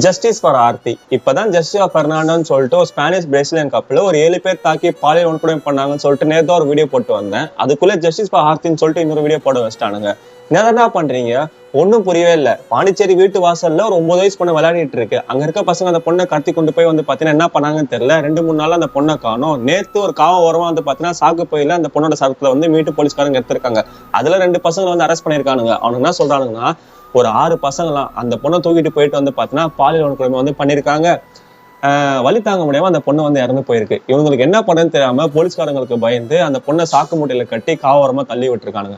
Justice for Aarthi. இப்பதான் justice of பெர்னாண்டோன்னு சொல்லிட்டு ஒரு ஸ்பானிஷ் பிரேசிலியன் கப்பல் ஒரு 7 பேர் தாக்கி பாலியல் வன்கொடுமை பண்ணாங்கன்னு சொல்லிட்டு நேரத்தை ஒரு வீடியோ போட்டு வந்தேன். அதுக்குள்ள ஜஸ்டிஸ் ஃபார் ஆர்த்தின்னு சொல்லிட்டு இன்னொரு வீடியோ போட வச்சிட்டானுங்க. என்னடா பண்றீங்க? ஒன்னும் புரியவே இல்லை. பாண்டிச்சேரி வீட்டு வாசல்ல ஒரு 9 வயசு பொண்ணு விளையாடிட்டு இருக்கு. அங்க இருக்க பசங்க அந்த பொண்ணை கடத்தி கொண்டு போய் வந்து பாத்தீங்கன்னா என்ன பண்ணாங்கன்னு தெரியல. 2-3 நாள் அந்த பொண்ணை காணும். நேத்து ஒரு காவ ஓரமா வந்து பாத்தீங்கன்னா சாக்கு பையில அந்த பொண்ணோட சரத்துல வந்து மீட்டு போலீஸ்காரங்க எடுத்திருக்காங்க. அதுல 2 பசங்களை வந்து அரெஸ்ட் பண்ணிருக்கானுங்க. அவனுக்கு என்ன சொல்றானுங்கன்னா, ஒரு 6 பசங்களாம் அந்த பொண்ணை தூக்கிட்டு போயிட்டு வந்து பாத்தீங்கன்னா பாலியல் வன்கொடுமை வந்து பண்ணிருக்காங்க. வழி தாங்க முடியாம அந்த பொண்ணு வந்து இறந்து போயிருக்கு. இவங்களுக்கு என்ன பண்ணுன்னு தெரியாம போலீஸ்காரங்களுக்கு பயந்து அந்த பொண்ணை சாக்கு மூட்டையில கட்டி காவோரமா தள்ளி விட்டுருக்கானுங்க.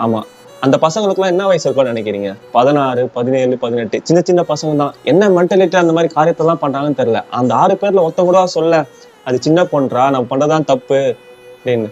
ஆமா, அந்த பசங்களுக்கு எல்லாம் என்ன வயசு இருக்கும்னு நினைக்கிறீங்க? 16, 17, 18 சின்ன சின்ன பசங்க தான். என்ன மென்டாலிட்டி அந்த மாதிரி காரியத்தெல்லாம் பண்றாங்கன்னு தெரியல. அந்த 6 பேர்ல ஒருத்த கூட சொல்ல அது சின்ன பொண்ணா, நம்ம பண்றதான் தப்பு அப்படின்னு.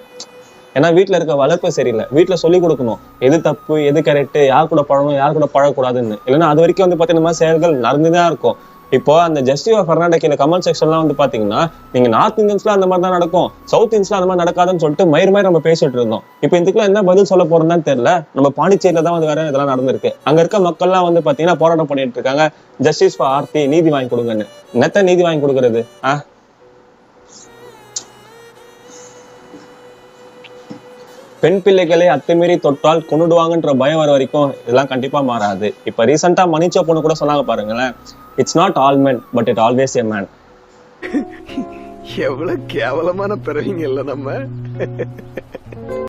ஏன்னா வீட்டுல இருக்க வளர்ப்பு சரியில்லை. வீட்டுல சொல்லி கொடுக்கணும் எது தப்பு எது கரெக்ட், யார் கூட பழகணும் யார் கூட பழகக்கூடாதுன்னு. இல்லைன்னா அது வரைக்கும் வந்து பாத்தீங்கன்னா இந்த மாதிரி செயல்கள் நடந்துதான் இருக்கும். இப்போ அந்த ஜஸ்டிஸ் ஆஃப் பெர்னாண்டோ கீழே கமெண்ட் செக்ஷன்லாம் வந்து பாத்தீங்கன்னா, நீங்க நார்த் இந்தியன்ஸ்ல அந்த மாதிரி தான் நடக்கும், சவுத் இந்தியன்ஸ்ல அந்த மாதிரி நடக்காதுன்னு சொல்லிட்டு மயிர் நம்ம பேசிட்டு இருந்தோம். இப்போ இதுக்குலாம் என்ன பதில் சொல்ல போறோம்னு தெரியல. நம்ம பாண்டிச்சேரியில தான் வந்து வேற இதெல்லாம் நடந்திருக்கு. அங்க இருக்க மக்கள்லாம் வந்து பாத்தீங்கன்னா போராட்டம் பண்ணிட்டு இருக்காங்க, ஜஸ்டிஸ் ஃபார் ஆர்த்தி, நீதி வாங்கி கொடுங்கன்னு. என்னத்த நீதி வாங்கி கொடுக்கறது? பெண் பிள்ளைகளை அத்துமீறி தொட்டால் கொண்டுடுவாங்கன்ற பயம் வர வரைக்கும் இதெல்லாம் கண்டிப்பா மாறாது. இப்ப ரீசெண்டா மணிச்சா பொண்ணு கூட சொன்னாங்க பாருங்களேன், it's not all men but it always a man. எவ்வளவு கேவலமான பிறவிங்க இல்ல நம்ம.